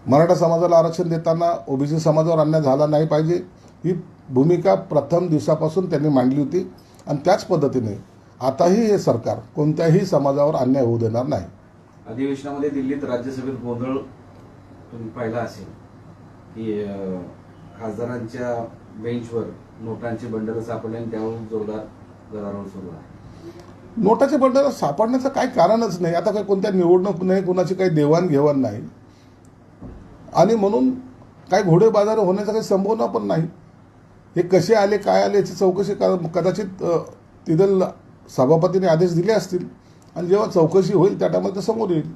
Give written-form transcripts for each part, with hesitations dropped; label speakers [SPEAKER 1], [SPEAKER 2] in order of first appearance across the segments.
[SPEAKER 1] मराठा समाजाला आरक्षण देताना ओबीसी समाजावर अन्याय झाला नाही पाहिजे ही भूमिका प्रथम दिवसापासून त्यांनी मांडली होती आणि त्याच पद्धतीने आताही हे सरकार कोणत्याही समाजावर अन्याय होऊ देणार नाही.
[SPEAKER 2] अधिवेशनामध्ये दिल्लीत राज्यसभेत गोंधळ तुम्ही पाहिला असेल की खासदारांच्या बेंचवर नोटांची बंडल सापडले आणि त्यावरून जोरदार गदारोळ सुरू आहे.
[SPEAKER 1] नोटाचे बंडल सापडण्याचं काही कारणच नाही. आता काही कोणत्या निवडणूक नाही, कोणाची काही देवाणघेवाण नाही आणि म्हणून काही घोडेबाजार होण्याचा काही संभावना पण नाही. हे कसे आले काय आले याची चौकशी कदाचित तिथं सभापतीने आदेश दिले असतील आणि जेव्हा चौकशी होईल त्या टायमाला ते समोर येईल.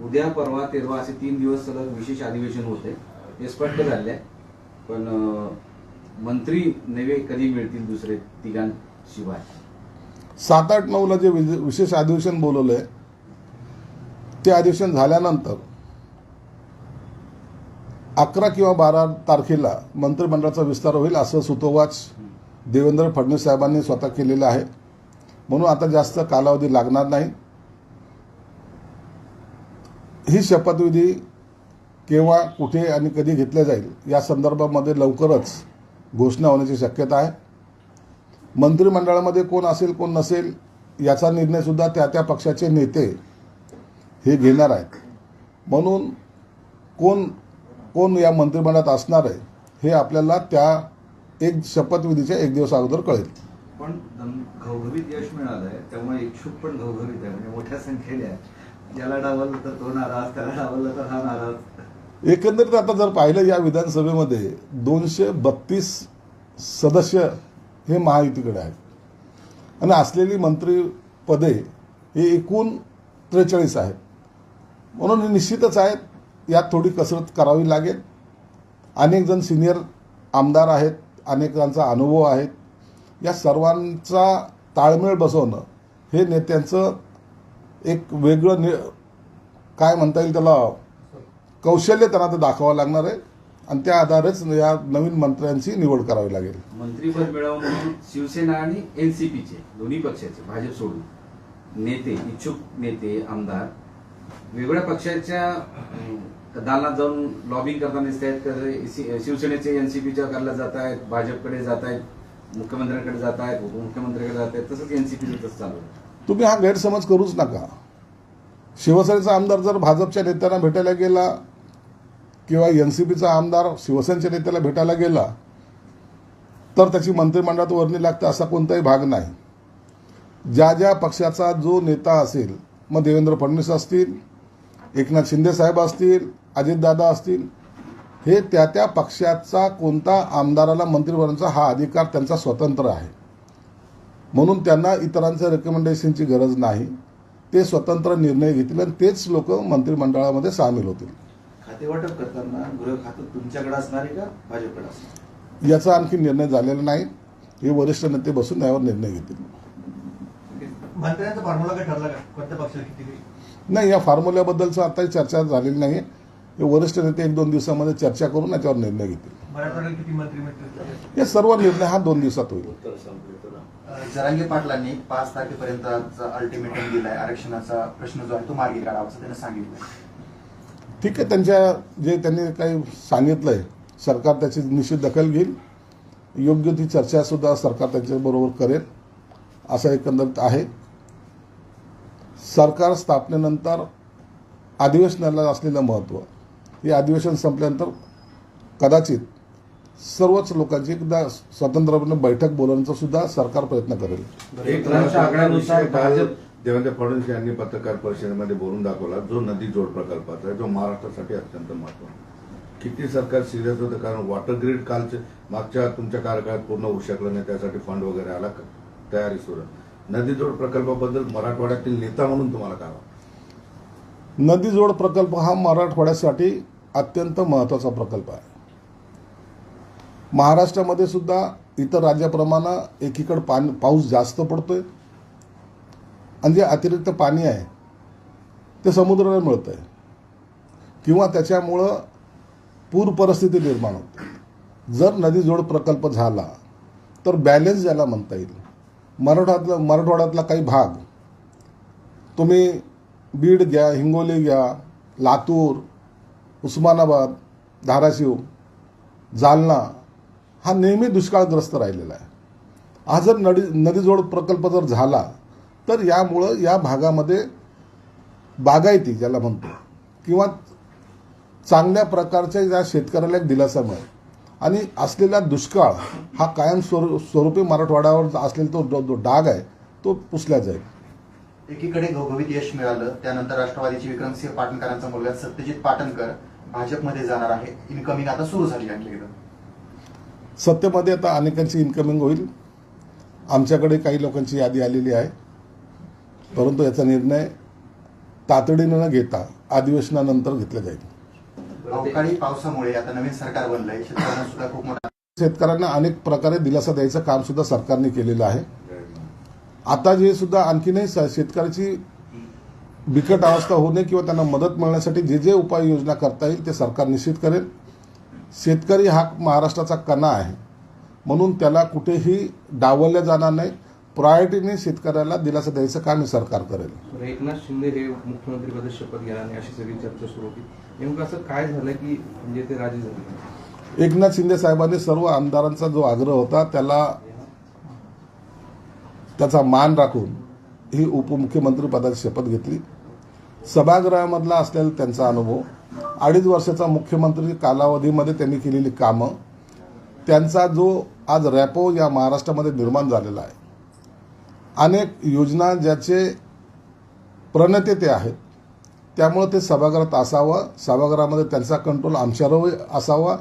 [SPEAKER 2] उद्या परवा तेरवा असे 3 दिवस सलग विशेष अधिवेशन होते, ते स्पष्ट झाले आहे. पण मंत्री नवे कधी मिळतील दुसरे तिघांशिवाय?
[SPEAKER 1] 7, 8, 9ला जे विशेष अधिवेशन बोलवलंय ते अधिवेशन झाल्यानंतर 11 किंवा 12 तारखेला मंत्रिमंडळाचा विस्तार होईल असं सुतोवाच देवेंद्र फडणवीस साहेबांनी स्वतः केलेलं आहे. म्हणून आता जास्त कालावधी लागणार नाही. ही शपथविधी केव्हा कुठे आणि कधी घेतल्या जाईल या संदर्भामध्ये लवकरच घोषणा होण्याची शक्यता आहे. मंत्रिमंडळामध्ये कोण असेल कोण नसेल याचा निर्णयसुद्धा त्या त्या पक्षाचे नेते हे घेणार आहेत. म्हणून कोण कोण या मंत्रिमंडळात असणार आहे हे आपल्याला त्या एक शपथविधीच्या 1 दिवस अगोदर कळेल.
[SPEAKER 3] पण घवघवीत यश मिळालं आहे त्यामुळे इच्छुक पण घवघवीत आहे. म्हणजे मोठ्या संख्येने आहे. ज्याला डावललं तर तो नाराज, त्याला डावललं तर हा नाराज.
[SPEAKER 1] एकंदरीत आता जर पाहिलं या विधानसभेमध्ये 232 सदस्य हे महायुतीकडे आहेत आणि असलेली मंत्रिपदे हे एकूण 43 आहेत. म्हणून हे निश्चितच आहेत. यात थोडी कसरत करावी लागेल. अनेक जण सिनियर आमदार आहेत, अनेकांचा अनुभव आहेत. या सर्वांचा ताळमेळ बसवणं हे नेत्यांचं एक वेगळं काय म्हणता येईल त्याला कौशल्य त्यांना ते दाखवावं लागणार आहे आणि त्या आधारेच या नवीन मंत्र्यांची निवड करावी लागेल.
[SPEAKER 2] मंत्रिपद मिळावं म्हणून शिवसेना आणि एनसीपीचे दोन्ही पक्षाचे भाजप सोडून नेते, इच्छुक नेते, आमदार वेगळ्या पक्षाच्या दालनात जाऊन लॉबिंग करताना दिसत आहेत. शिवसेनेचे एनसीपीच्या कारला जात आहेत, भाजपकडे जात आहेत, मुख्यमंत्र्यांकडे जात आहेत, उपमुख्यमंत्र्यांकडे जात आहेत. तसंच एनसीपीचं तसं चालू आहे.
[SPEAKER 1] तुम्ही हा गैरसमज करूच नका. शिवसेनेचा आमदार जर भाजपच्या नेत्यांना भेटायला गेला किंवा एनसीपीचा आमदार शिवसेनेच्या नेत्याला भेटायला गेला तर त्याची मंत्रिमंडळात वर्णी लागते असा कोणताही भाग नाही. ज्या ज्या पक्षाचा जो नेता असेल, मग देवेंद्र फडणवीस असतील, एकनाथ शिंदे साहेब असतील, अजितदादा असतील, हे त्या त्या पक्षाचा कोणता आमदाराला मंत्री बनवण्याचा हा अधिकार त्यांचा स्वतंत्र आहे. म्हणून त्यांना इतरांच्या रेकमेंडेशनची गरज नाही. ते स्वतंत्र निर्णय घेतील आणि तेच लोक मंत्रिमंडळामध्ये सामील होतील.
[SPEAKER 3] खातेवाटप करताना गृह खातं तुमच्याकडे असणार आहे का भाजपकडे असणार?
[SPEAKER 1] याचा आणखी निर्णय झालेला नाही. हे वरिष्ठ नेते बसून यावर निर्णय घेतील.
[SPEAKER 3] मंत्र्यांचा फॉर्म्युला काय ठरला का? कोणत्या पक्षाला किती?
[SPEAKER 1] नाही, या फॉर्म्युल्याबद्दलचं आताही चर्चा झालेली नाही. हे वरिष्ठ नेते 1-2 दिवसामध्ये चर्चा करून याच्यावर निर्णय घेतील.
[SPEAKER 3] मराठवाड्यात किती मंत्री मिळतील?
[SPEAKER 1] हे सर्व निर्णय हा 2 दिवसात होईल.
[SPEAKER 4] जरांगे पाटलांनी 5 तारखेपर्यंत अल्टिमेटम दिलाय. आरक्षणाचा प्रश्न जो आहे तो मार्गी काढावा असं त्यांनी सांगितलं.
[SPEAKER 1] ठीक आहे, त्यांच्या जे त्यांनी काही सांगितलंय सरकार त्याची निश्चित दखल घेईल. योग्य ती चर्चासुद्धा सरकार त्यांच्याबरोबर करेल असं एकंदरीत आहे. सरकार स्थापनेनंतर अधिवेशनाला असलेलं महत्त्व, हे अधिवेशन संपल्यानंतर कदाचित सर्वच लोकांची एकदा स्वतंत्रपणे बैठक बोलवण्याचा सुद्धा सरकार प्रयत्न करेल.
[SPEAKER 5] देवेंद्र फडणवीस यांनी पत्रकार परिषदेमध्ये बोलून दाखवला, जो नदी जोड प्रकल्पाचा आहे, जो महाराष्ट्रासाठी अत्यंत महत्त्वाचा. किती सरकार सिरियस होतं? कारण वॉटर ग्रीड कालचे मागच्या तुमच्या कार्यकाळात पूर्ण होऊ शकलं नाही, त्यासाठी फंड वगैरे आला, तयारी सुरू. नदी जोड प्रकल्पाबद्दल मराठवाड्यातील नेता म्हणून तुम्हाला काय वाटतं?
[SPEAKER 1] नदी जोड प्रकल्प हा मराठवाड्यासाठी अत्यंत महत्त्वाचा प्रकल्प आहे. महाराष्ट्रामध्ये सुद्धा इतर राज्याप्रमाणे एकीकडे पाऊस जास्त पडतोय आणि जे अतिरिक्त पाणी आहे ते समुद्राला मिळतं आहे किंवा त्याच्यामुळं पूर परिस्थिती निर्माण होते. जर नदी जोड प्रकल्प झाला तर बॅलेन्स ज्याला म्हणता येईल, मराठवाड्यातला काही भाग तुम्ही बीड घ्या, हिंगोली घ्या, लातूर उस्मानाबाद, धाराशिव, जालना हा नेहमी दुष्काळग्रस्त राहिलेला आहे. हा जर नदीजोड प्रकल्प जर झाला तर यामुळं या भागामध्ये बागायती ज्याला म्हणतो किंवा चांगल्या प्रकारच्या या शेतकऱ्याला एक दिलासा मिळेल आणि असलेला दुष्काळ हा कायम स्वरूपी मराठवाड्यावर असलेला जो डाग आहे तो पुसला जाईल.
[SPEAKER 4] एकीकडे घवघवीत यश मिळालं, त्यानंतर राष्ट्रवादीचे विक्रमसिंह पाटणकरांचा मुलगा सत्यजित पाटणकर भाजपमध्ये जाणार आहे. इनकमिंग आता सुरू झाली आहे.
[SPEAKER 1] सत्तेमध्ये आता अनेकांची इन्कमिंग होईल. आमच्याकडे काही लोकांची यादी आलेली आहे, परंतु याचा निर्णय तातडीने न घेता अधिवेशनानंतर घेतला जाईल.
[SPEAKER 4] अवकाळी पावसामुळे आता नवीन सरकार बनलंय, शेतकऱ्यांना सुद्धा खूप मोठा
[SPEAKER 1] शेतकऱ्यांना अनेक प्रकारे दिलासा द्यायचं काम सुद्धा सरकारने केलेलं आहे. आता जे सुद्धा आणखीनही शेतकऱ्याची बिकट अवस्था होणे किंवा त्यांना मदत मिळण्यासाठी जे जे उपाययोजना करता येईल ते सरकार निश्चित करेल. शेतकरी हा महाराष्ट्राचा कणा आहे, म्हणून त्याला कुठेही डावलल्या जाणार नाही. प्रायोरिटीने शेतकऱ्याला दिलासा द्यायचं काम हे सरकार करेल.
[SPEAKER 6] एकनाथ शिंदे हे मुख्यमंत्रीपद शपथ घेणार नाही अशी सगळी चर्चा सुरू होती. नेमकं असं काय झालं की म्हणजे ते राजी झाले?
[SPEAKER 1] एकनाथ शिंदे साहेबांनी सर्व आमदारांचा जो आग्रह होता त्याचा मान राखून ही उपमुख्यमंत्री पदाची शपथ घेतली. सभागृहामधला असलेला त्यांचा अनुभव, 2.5 वर्षाचा मुख्यमंत्री कालावधीमध्ये त्यांनी केलेली कामं, त्यांचा जो आज रॅपो या महाराष्ट्रामध्ये निर्माण झालेला आहे, अनेक योजना ज्याचे प्रणेते ते आहेत, त्यामुळे ते सभागृहात असावं, सभागृहामध्ये त्यांचा कंट्रोल आमच्यावर असावा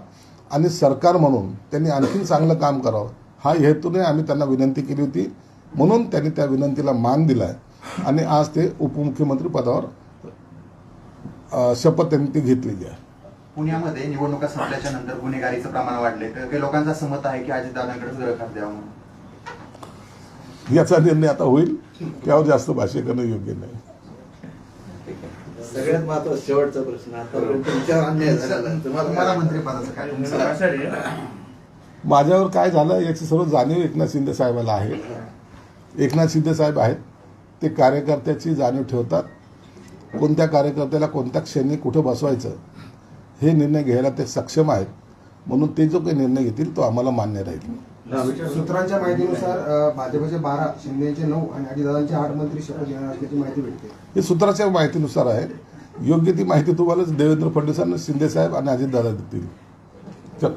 [SPEAKER 1] आणि सरकार म्हणून त्यांनी आणखीन चांगलं काम करावं हा हेतूने आम्ही त्यांना विनंती केली होती. म्हणून त्यांनी त्या विनंतीला मान दिला आहे आणि आज ते उपमुख्यमंत्री पदावर शपथ त्यांनी ती घेतलेली आहे.
[SPEAKER 4] पुण्यामध्ये निवडणुका संपल्याच्या नंतर गुन्हेगारीचं प्रमाण वाढले, तर काही लोकांचा समत आहे की अजितदादांकडे सुरक्षात द्यावं म्हणून.
[SPEAKER 1] याचा निर्णय आता होईल, त्यावर जास्त भाष्य करणं योग्य नाही.
[SPEAKER 3] सगळ्यात महत्वाचा शेवटचा प्रश्न, आता तुमच्यावर अन्याय झाला,
[SPEAKER 4] तुम्हाला मंत्रिपदाचं काय तुमचं?
[SPEAKER 1] माझ्यावर काय झालं याची सर्व जाणीव एकनाथ शिंदे साहेबाला आहे. एकनाथ शिंदे साहेब आहेत ते कार्यकर्त्याची जाणीव ठेवतात. कोणत्या कार्यकर्त्याला कोणत्या क्षणी कुठं बसवायचं हे निर्णय घ्यायला ते सक्षम आहेत. म्हणून ते जो काही निर्णय घेतील तो आम्हाला मान्य राहील.
[SPEAKER 7] सूत्रांच्या माहितीनुसार भाजपचे 12, शिंदेचे 9 आणि अजितदादांचे 8 मंत्री शपथ घेणार असल्याची माहिती भेटते.
[SPEAKER 1] हे सूत्राच्या माहितीनुसार आहे. योग्य ती माहिती तुम्हाला देवेंद्र फडणवीसांना शिंदे साहेब आणि अजितदादा देतील. चल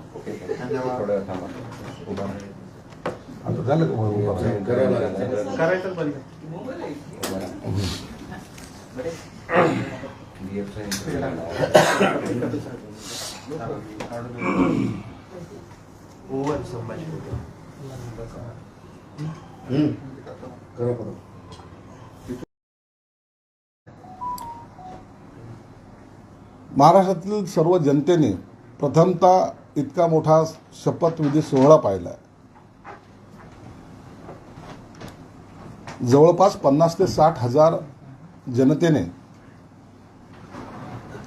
[SPEAKER 1] आता झालं का?
[SPEAKER 6] करायचं बंद.
[SPEAKER 4] ओव्हर संभाजी
[SPEAKER 5] करा बरं.
[SPEAKER 1] महाराष्ट्रातील सर्व जनतेने प्रथमतः इतका मोठा शपथविधी सोहळा पाहिला. जवळपास 50 ते 60 हजार जनतेने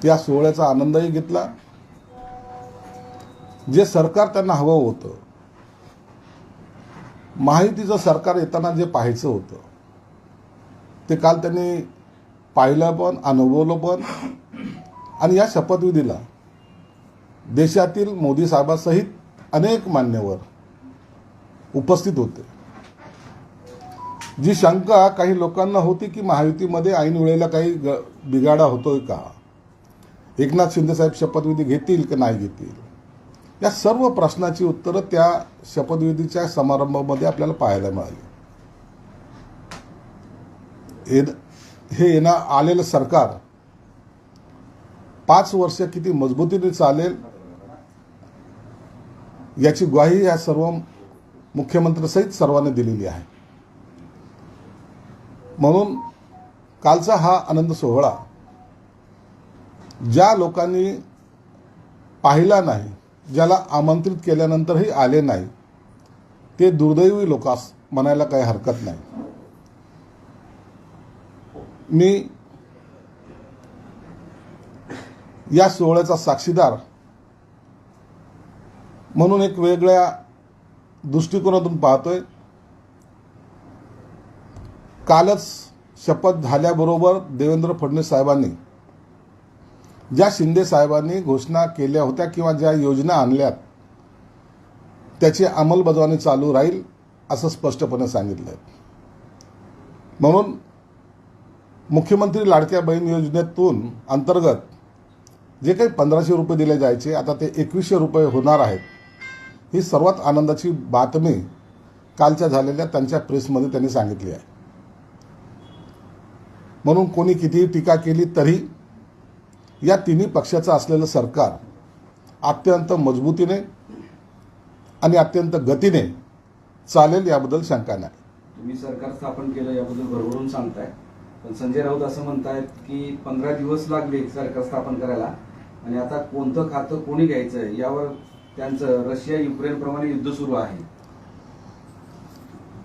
[SPEAKER 1] या सोहळ्याचा आनंदही घेतला. जे सरकार त्यांना हवं होतं, माहितीचं सरकार येताना जे पाहायचं होतं ते काल त्यांनी पाहिलं पण, अनुभवलं पण. आणि या शपथविधीला देशातील मोदी साहेबांसहित अनेक मान्यवर उपस्थित होते. जी शंका काही लोकांना होती की महायुतीमध्ये ऐन वेळेला काही बिघाडा होतोय का, एकनाथ शिंदे साहेब शपथविधी घेतील की नाही घेतील, या सर्व प्रश्नाची उत्तरं त्या शपथविधीच्या समारंभामध्ये आपल्याला पाहायला मिळाली. हे आलेलं सरकार 5 वर्ष किती मजबूतीने चालेल याची ग्वाही या सर्व मुख्यमंत्र्यांसहित सर्वांनी दिलेली आहे. म्हणून कालचा हा आनंद सोहळा ज्या लोकांनी पाहिला नाही, ज्याला आमंत्रित केल्यानंतरही आले नाही, ते दुर्दैवी लोकास म्हणायला काही हरकत नाही. मी या सोहळ्याचा साक्षीदार म्हणून एक वेगळ्या दृष्टिकोनातून पाहतोय. कालच शपथ झाल्याबरोबर देवेंद्र फडणवीस साहेबांनी ज्या शिंदे साहेबांनी घोषणा केल्या होत्या किंवा ज्या योजना आणल्यात त्याची अंमलबजावणी चालू राहील असं स्पष्टपणे सांगितलं आहे. म्हणून मुख्यमंत्री लाडक्या बहीण योजनेतून अंतर्गत जे काही 1500 रुपये दिले जायचे आता ते 2100 रुपये होणार आहेत. ही सर्वात आनंदाची बातमी कालच्या झालेल्या त्यांच्या प्रेसमध्ये त्यांनी सांगितली आहे. म्हणून कोणी कितीही टीका केली तरी या तिन्ही पक्षाचं असलेलं सरकार अत्यंत मजबूतीने आणि अत्यंत गतीने चालेल याबद्दल शंका नाही.
[SPEAKER 2] तुम्ही सरकार स्थापन केलं याबद्दल भरभरून सांगताय, पण संजय राऊत असं म्हणतायत की 15 दिवस लागले सरकार स्थापन करायला आणि आता कोणतं खातं कोणी घ्यायचं यावर त्यांचं रशिया युक्रेन प्रमाणे युद्ध सुरू आहे.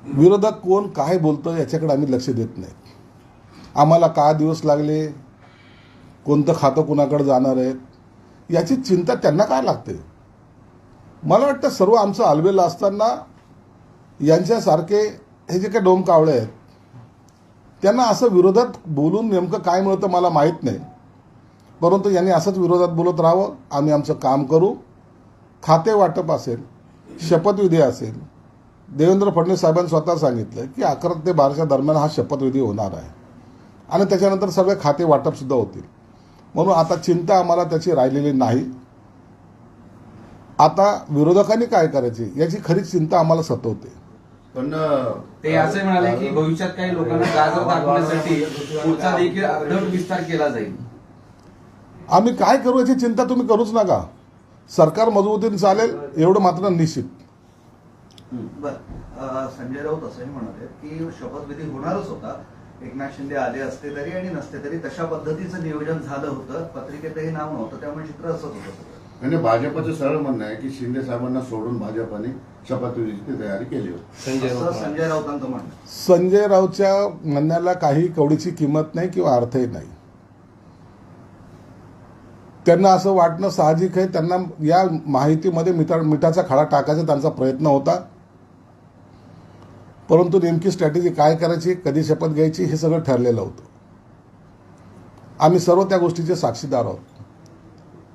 [SPEAKER 1] विरोधक कोण काय बोलतं याच्याकडे आम्ही लक्ष देत नाही. आम्हाला काय दिवस लागले, कोणतं खातं कुणाकडे जाणार आहेत याची चिंता त्यांना काय लागते. मला वाटतं सर्व आमचं आलबेल असताना यांच्यासारखे हे जे काही डोमकावळे आहेत त्यांना असं विरोधात बोलून नेमकं काय मिळतं मला माहीत नाही. परंतु यांनी असंच विरोधात बोलत राहावं. आम्ही आमचं काम करू. खाते वाटप असेल, शपथविधी असेल, देवेंद्र फडणवीस साहेबांनी स्वतः सांगितलं की 11 ते 12च्या दरम्यान हा शपथविधी होणार आहे आणि त्याच्यानंतर सगळे खाते वाटपसुद्धा होतील. म्हणून आता चिंता आम्हाला त्याची राहिलेली नाही. आता विरोधकांनी काय करायचे याची खरी चिंता आम्हाला सतवते.
[SPEAKER 5] पण
[SPEAKER 2] ते असे म्हणाले की भविष्यात काही लोकांना गाजर दाखवण्यासाठी पुढचा देखील अधड विस्तार केला जाईल.
[SPEAKER 1] आम्ही काय करू याची चिंता तुम्ही करूच नका. सरकार मजबूतीने चालेल एवढं मात्र निश्चित.
[SPEAKER 3] बरं, संजय राऊत असंही म्हणाले की शपथविधी होणारच होता, एकनाथ शिंदे आले असते तरी आणि नसते तरी तशा पद्धतीचं नियोजन झालं होतं, पत्रिकेतही नाव नव्हतं, त्यामुळे चित्र असंच होतं सगळं.
[SPEAKER 5] म्हणजे भाजपचं सरळ म्हणणं आहे की शिंदे साहेबांना सोडून भाजपने शपथविधीची तयारी केली होती.
[SPEAKER 3] असं संजय राऊतांचं म्हणणं.
[SPEAKER 1] संजय राऊतच्या म्हणण्याला काही कवडीची किंमत नाही किंवा अर्थही नाही. त्यांना असं वाटणं साहजिक आहे. त्यांना या माहितीमध्ये मिठाचा खडा टाकायचा त्यांचा प्रयत्न होता. परंतु नेमकी स्ट्रॅटेजी काय करायची, कधी शपथ घ्यायची हे सगळं ठरलेलं होतं. आम्ही सर्व त्या गोष्टीचे साक्षीदार आहोत.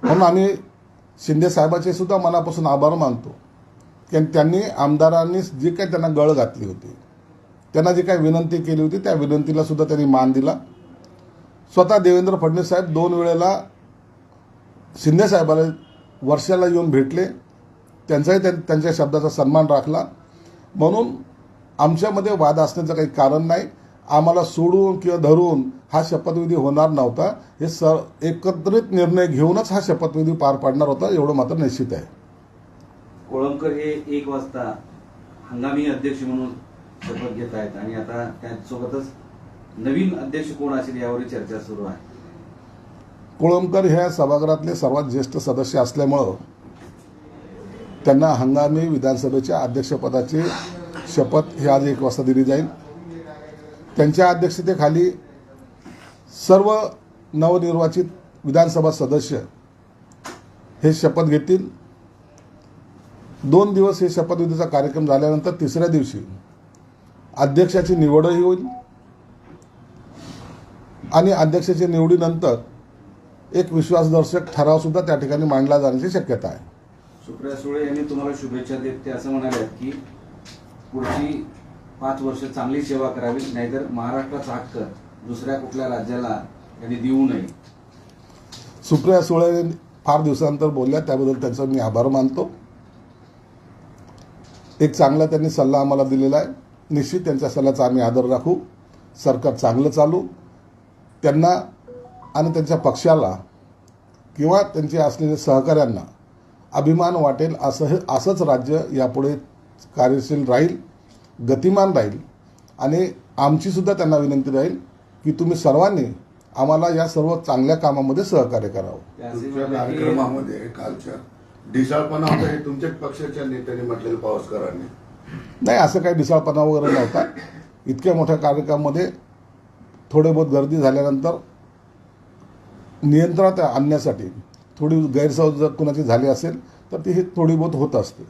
[SPEAKER 1] म्हणून आम्ही शिंदे साहेबाचे सुद्धा मनापासून आभार मानतो की त्यांनी आमदारांनी जी काही त्यांना गळ घातली होती, त्यांना जी काही विनंती केली होती त्या विनंतीला सुद्धा त्यांनी मान दिला. स्वतः देवेंद्र फडणवीस साहेब 2 वेळेला शिंदे साहेबाला वर्षाला येऊन भेटले. त्यांचाही त्यांच्या शब्दाचा सन्मान राखला. म्हणून आमच्यामध्ये वाद असण्याचं काही कारण नाही. आम्हाला सोडून किंवा धरून हा शपथविधी होणार नव्हता. हे एकत्रित निर्णय घेऊनच हा शपथविधी पार पाडणार होता एवढं मात्र निश्चित आहे.
[SPEAKER 2] कोळंबकर हे 1 वाजता हंगामी अध्यक्ष म्हणून शपथ घेत आहेत आणि आता त्यासोबतच नवीन अध्यक्ष कोण असेल यावर चर्चा सुरू आहे.
[SPEAKER 1] कोळंबकर ह्या सभागृहातले सर्वात ज्येष्ठ सदस्य असल्यामुळं त्यांना हंगामी विधानसभेच्या अध्यक्षपदाची शपथ ही आज 1 वाजता दिली जाईल. त्यांच्या अध्यक्षतेखाली सर्व नवनिर्वाचित विधानसभा सदस्य हे शपथ घेतील. 2 दिवस हे शपथविधीचा कार्यक्रम झाल्यानंतर 3ऱ्या दिवशी अध्यक्षाची निवडही होईल आणि अध्यक्षाच्या निवडीनंतर एक विश्वासदर्शक ठराव सुद्धा त्या ठिकाणी मांडला जाण्याची शक्यता आहे.
[SPEAKER 2] सुप्रिया सुळे यांनी तुम्हाला शुभेच्छा देत ते असं म्हणाले की पुढची 5 वर्ष चांगली सेवा करावी, नाहीतर महाराष्ट्राचा हक्क दुसऱ्या कुठल्या राज्याला यांनी देऊ नये.
[SPEAKER 1] सुप्रिया सुळे फार दिवसानंतर बोलल्या त्याबद्दल त्यांचा मी आभार मानतो. एक चांगला त्यांनी सल्ला आम्हाला दिलेला आहे. निश्चित त्यांच्या सल्ल्याचा आम्ही आदर राखू. सरकार चांगलं चालू. त्यांना आणि त्यांच्या पक्षाला किंवा त्यांचे असलेल्या सहकाऱ्यांना अभिमान वाटेल असंच राज्य यापुढे कार्यशील राहील, गतिमान राहील. आणि आमचीसुद्धा त्यांना विनंती राहील की तुम्ही सर्वांनी आम्हाला या सर्व चांगल्या कामामध्ये सहकार्य करावं.
[SPEAKER 5] तुमच्या कार्यक्रमामध्ये कालच्या ढिसाळपणा होता हे तुमच्याच पक्षाच्या नेत्यांनी म्हटलेलं पावसकरांनी.
[SPEAKER 1] नाही, असं काही ढिसाळपणा वगैरे नव्हता. इतक्या मोठ्या कार्यक्रमामध्ये थोडे बहुत गर्दी झाल्यानंतर नियंत्रणात आणण्यासाठी थोडी गैरसमज जर कुणाची झाली असेल तर ती थोडी बहुत होत असते.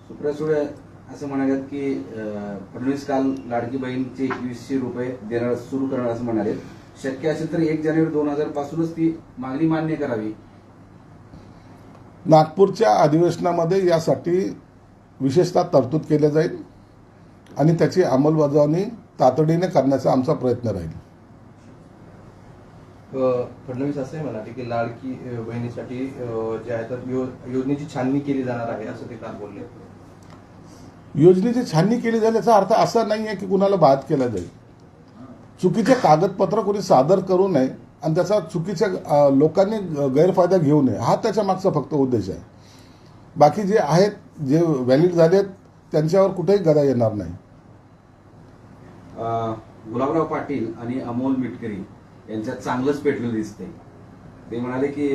[SPEAKER 2] सुप्रिया सुळे असं म्हणाले की फडणवीस काल लाडकी बहीणचे 2100 रुपये देणार सुरू करणार असं म्हणाले. शक्य असेल तर 1 जानेवारी 2000 पासूनच ती मागणी मान्य करावी.
[SPEAKER 1] नागपूरच्या अधिवेशनामध्ये यासाठी विशेषतः तरतूद केल्या जाईल आणि त्याची अंमलबजावणी तातडीने करण्याचा आमचा प्रयत्न राहील.
[SPEAKER 6] फडणवीस असंही म्हणाले की लाडकी बहिणीसाठी जे आहे तर योजनेची छाननी केली जाणार आहे असं ते काल बोलले.
[SPEAKER 1] योजनेची छाननी केली जाईल याचा अर्थ असा नाही आहे की कुणाला बाद केला जाईल. चुकीचे कागदपत्र कोणी सादर करू नये आणि त्याचा चुकीच्या लोकांनी गैरफायदा घेऊ नये हा त्याच्या मागचा फक्त उद्देश आहे. बाकी जे आहेत जे व्हॅलिड झालेत त्यांच्यावर कुठेही गदा येणार नाही.
[SPEAKER 2] गुलाबराव पाटील आणि अमोल मिटकरी यांच्यात चांगलंच पेटलं दिसतंय. ते म्हणाले की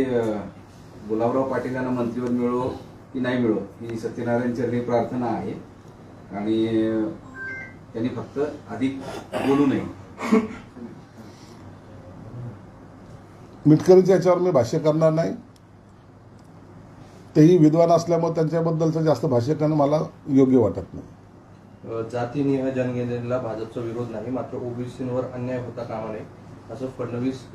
[SPEAKER 2] गुलाबराव पाटील यांना मंत्रिपद मिळो की नाही मिळो ही सत्यनारायण चरणी प्रार्थना आहे आणि त्यांनी फक्त अधिक बोलू नये.
[SPEAKER 1] मिटकरीच्या याच्यावर मी भाष्य करणार नाही. तेही विद्वान असल्यामुळे त्यांच्याबद्दलचं जास्त भाष्य करणं मला योग्य वाटत नाही.
[SPEAKER 6] जातीनिहाय जनगणनेला भाजपचा विरोध नाही, मात्र ओबीसींवर अन्याय होता कामा नये असं फडणवीस